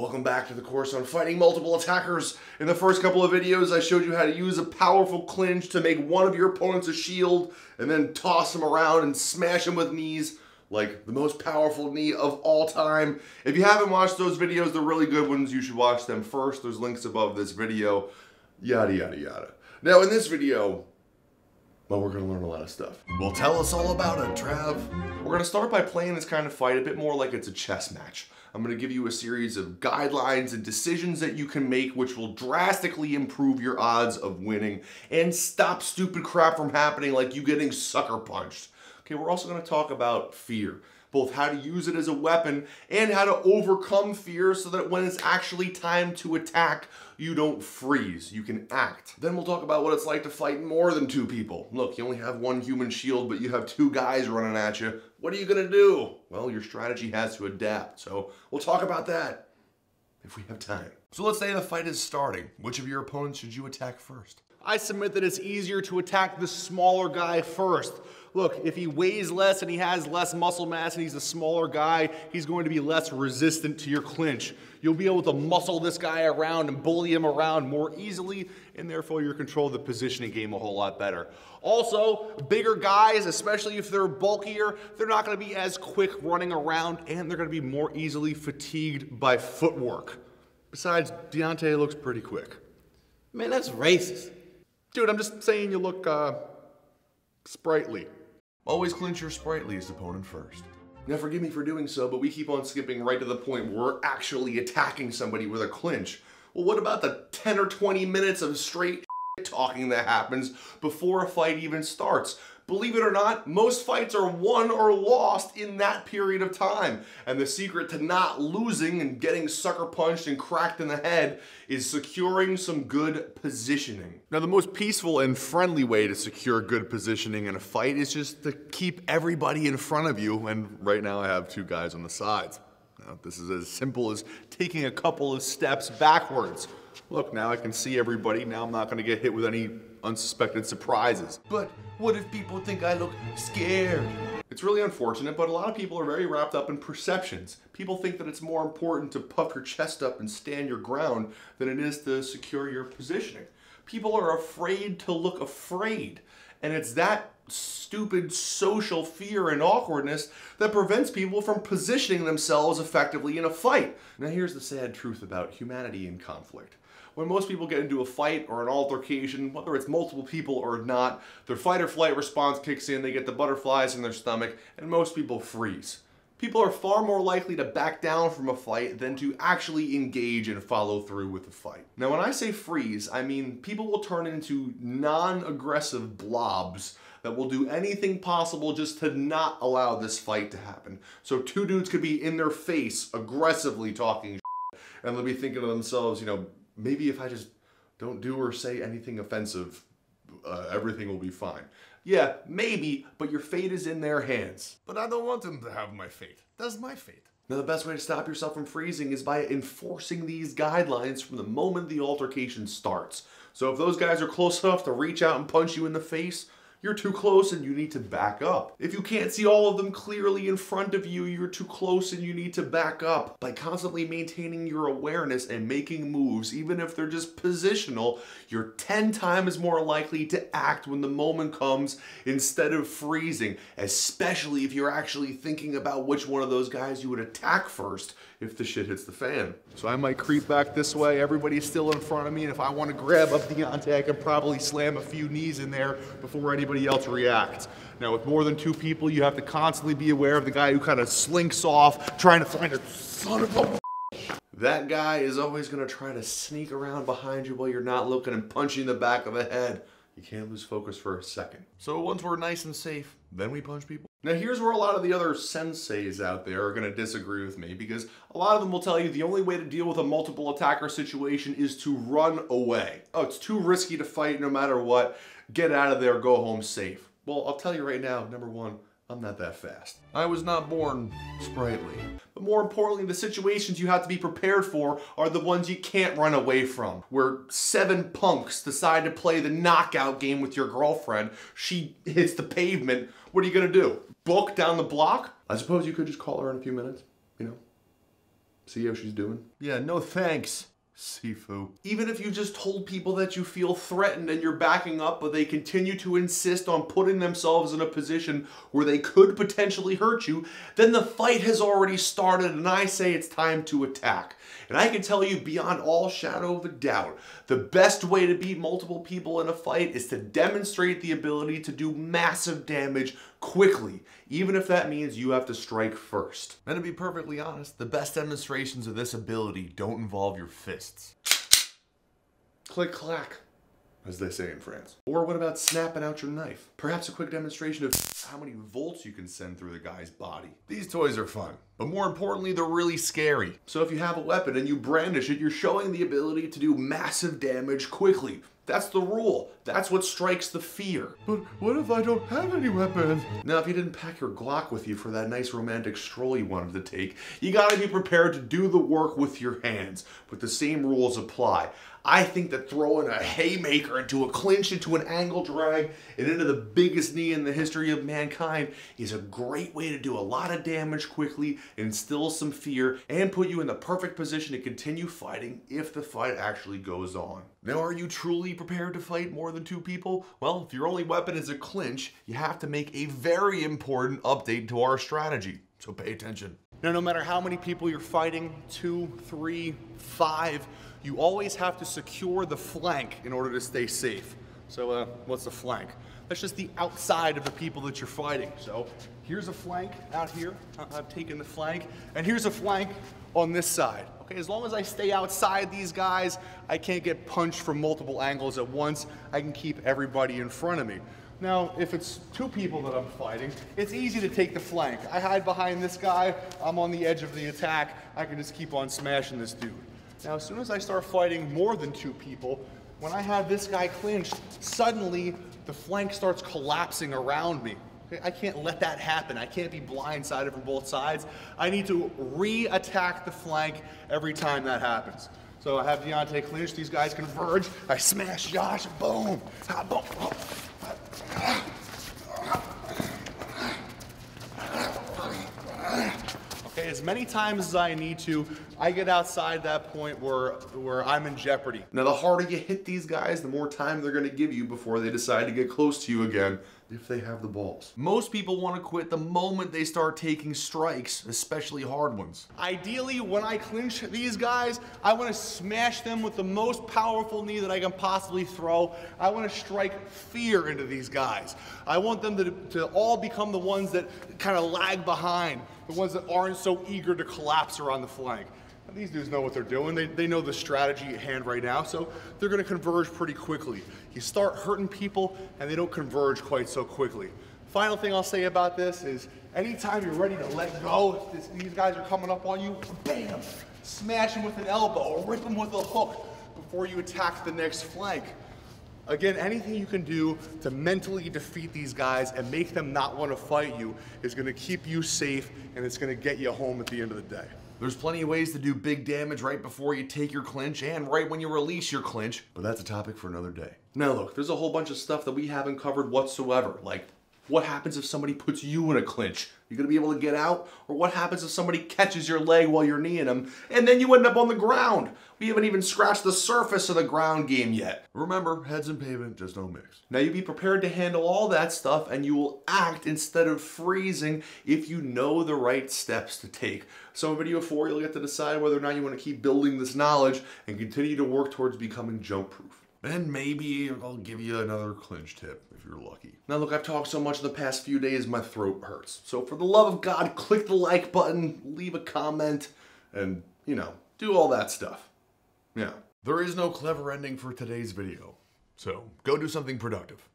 Welcome back to the course on fighting multiple attackers. In the first couple of videos, I showed you how to use a powerful clinch to make one of your opponents a shield and then toss them around and smash them with knees like the most powerful knee of all time. If you haven't watched those videos, they're really good ones. You should watch them first. There's links above this video, yada, yada, yada. Now in this video, well, we're gonna learn a lot of stuff. Well, tell us all about it, Trav. We're gonna start by playing this kind of fight a bit more like it's a chess match. I'm gonna give you a series of guidelines and decisions that you can make which will drastically improve your odds of winning and stop stupid crap from happening like you getting sucker punched. Okay, we're also gonna talk about fear, both how to use it as a weapon and how to overcome fear so that when it's actually time to attack, you don't freeze, you can act. Then we'll talk about what it's like to fight more than two people. Look, you only have one human shield, but you have two guys running at you. What are you gonna do? Well, your strategy has to adapt, so we'll talk about that if we have time. So let's say the fight is starting. Which of your opponents should you attack first? I submit that it's easier to attack the smaller guy first. Look, if he weighs less and he has less muscle mass and he's a smaller guy, he's going to be less resistant to your clinch. You'll be able to muscle this guy around and bully him around more easily, and therefore you'll control the positioning game a whole lot better. Also, bigger guys, especially if they're bulkier, they're not going to be as quick running around, and they're going to be more easily fatigued by footwork. Besides, Deontay looks pretty quick. Man, that's racist. Dude, I'm just saying you look, sprightly. Always clinch your sprightliest opponent first. Now forgive me for doing so, but we keep on skipping right to the point where we're actually attacking somebody with a clinch. Well, what about the 10 or 20 minutes of straight talking that happens before a fight even starts? Believe it or not, most fights are won or lost in that period of time. And the secret to not losing and getting sucker punched and cracked in the head is securing some good positioning. Now, the most peaceful and friendly way to secure good positioning in a fight is just to keep everybody in front of you. And right now I have two guys on the sides. Now, this is as simple as taking a couple of steps backwards. Look, now I can see everybody. Now I'm not gonna get hit with any unsuspected surprises. But what if people think I look scared? It's really unfortunate, but a lot of people are very wrapped up in perceptions. People think that it's more important to puff your chest up and stand your ground than it is to secure your positioning. People are afraid to look afraid. And it's that stupid social fear and awkwardness that prevents people from positioning themselves effectively in a fight. Now here's the sad truth about humanity in conflict. When most people get into a fight or an altercation, whether it's multiple people or not, their fight or flight response kicks in, they get the butterflies in their stomach, and most people freeze. People are far more likely to back down from a fight than to actually engage and follow through with the fight. Now when I say freeze, I mean people will turn into non-aggressive blobs that will do anything possible just to not allow this fight to happen. So two dudes could be in their face aggressively talking shit, and they'll be thinking to themselves, you know, maybe if I just don't do or say anything offensive, everything will be fine. Yeah, maybe, but your fate is in their hands. But I don't want them to have my fate. That's my fate. Now the best way to stop yourself from freezing is by enforcing these guidelines from the moment the altercation starts. So if those guys are close enough to reach out and punch you in the face, you're too close and you need to back up. If you can't see all of them clearly in front of you, you're too close and you need to back up. By constantly maintaining your awareness and making moves, even if they're just positional, you're 10 times more likely to act when the moment comes instead of freezing, especially if you're actually thinking about which one of those guys you would attack first if the shit hits the fan. So I might creep back this way, everybody's still in front of me, and if I want to grab up Deontay, I can probably slam a few knees in there before anybody else reacts. Now with more than two people, you have to constantly be aware of the guy who kind of slinks off, trying to find a son of a That guy is always gonna try to sneak around behind you while you're not looking and punch you in the back of the head. You can't lose focus for a second. So once we're nice and safe, then we punch people. Now here's where a lot of the other senseis out there are gonna disagree with me, because a lot of them will tell you the only way to deal with a multiple attacker situation is to run away. Oh, it's too risky to fight no matter what. Get out of there, go home safe. Well, I'll tell you right now, number one, I'm not that fast. I was not born sprightly. But more importantly, the situations you have to be prepared for are the ones you can't run away from. Where 7 punks decide to play the knockout game with your girlfriend, she hits the pavement, what are you gonna do? Book down the block? I suppose you could just call her in a few minutes, you know? See how she's doing? Yeah, no thanks, Sifu. Even if you just told people that you feel threatened and you're backing up, but they continue to insist on putting themselves in a position where they could potentially hurt you, then the fight has already started and I say it's time to attack. And I can tell you beyond all shadow of a doubt, the best way to beat multiple people in a fight is to demonstrate the ability to do massive damage quickly, even if that means you have to strike first. And to be perfectly honest, the best demonstrations of this ability don't involve your fists. Click clack, as they say in France. Or what about snapping out your knife? Perhaps a quick demonstration of how many volts you can send through the guy's body. These toys are fun, but more importantly, they're really scary. So if you have a weapon and you brandish it, you're showing the ability to do massive damage quickly. That's the rule. That's what strikes the fear. But what if I don't have any weapons? Now, if you didn't pack your Glock with you for that nice romantic stroll you wanted to take, you gotta be prepared to do the work with your hands. But the same rules apply. I think that throwing a haymaker into a clinch, into an angle drag, and into the biggest knee in the history of mankind is a great way to do a lot of damage quickly, instill some fear, and put you in the perfect position to continue fighting if the fight actually goes on. Now, are you truly prepared to fight more than 2 people? Well, if your only weapon is a clinch, you have to make a very important update to our strategy. So pay attention. Now, no matter how many people you're fighting, 2, 3, 5, you always have to secure the flank in order to stay safe. So what's the flank? That's just the outside of the people that you're fighting. So here's a flank out here. I've taken the flank. And here's a flank on this side. Okay, as long as I stay outside these guys, I can't get punched from multiple angles at once. I can keep everybody in front of me. Now, if it's 2 people that I'm fighting, it's easy to take the flank. I hide behind this guy, I'm on the edge of the attack, I can just keep on smashing this dude. Now, as soon as I start fighting more than 2 people, when I have this guy clinched, suddenly the flank starts collapsing around me. Okay, I can't let that happen. I can't be blindsided from both sides. I need to re-attack the flank every time that happens. So I have Deontay clinched, these guys converge, I smash Josh, boom, boom. Okay, as many times as I need to, I get outside that point where I'm in jeopardy. Now, the harder you hit these guys, the more time they're gonna give you before they decide to get close to you again, if they have the balls. Most people want to quit the moment they start taking strikes, especially hard ones. Ideally, when I clinch these guys, I want to smash them with the most powerful knee that I can possibly throw. I want to strike fear into these guys. I want them to all become the ones that kind of lag behind, the ones that aren't so eager to collapse around the flank. Now, these dudes know what they're doing. They know the strategy at hand right now, so they're going to converge pretty quickly. You start hurting people, and they don't converge quite so quickly. Final thing I'll say about this is anytime you're ready to let go, if these guys are coming up on you, bam, smash them with an elbow or rip them with a hook before you attack the next flank. Again, anything you can do to mentally defeat these guys and make them not want to fight you is going to keep you safe, and it's going to get you home at the end of the day. There's plenty of ways to do big damage right before you take your clinch and right when you release your clinch, but that's a topic for another day. Now look, there's a whole bunch of stuff that we haven't covered whatsoever, like what happens if somebody puts you in a clinch? You gonna be able to get out? Or what happens if somebody catches your leg while you're kneeing them and then you end up on the ground? We haven't even scratched the surface of the ground game yet. Remember, heads and pavement just don't mix. Now you be prepared to handle all that stuff and you will act instead of freezing if you know the right steps to take. So in video 4, you'll get to decide whether or not you want to keep building this knowledge and continue to work towards becoming jump proof. And maybe I'll give you another clinch tip if you're lucky. Now look, I've talked so much in the past few days, my throat hurts. So for the love of God, click the like button, leave a comment, and, you know, do all that stuff. Yeah. There is no clever ending for today's video. So go do something productive.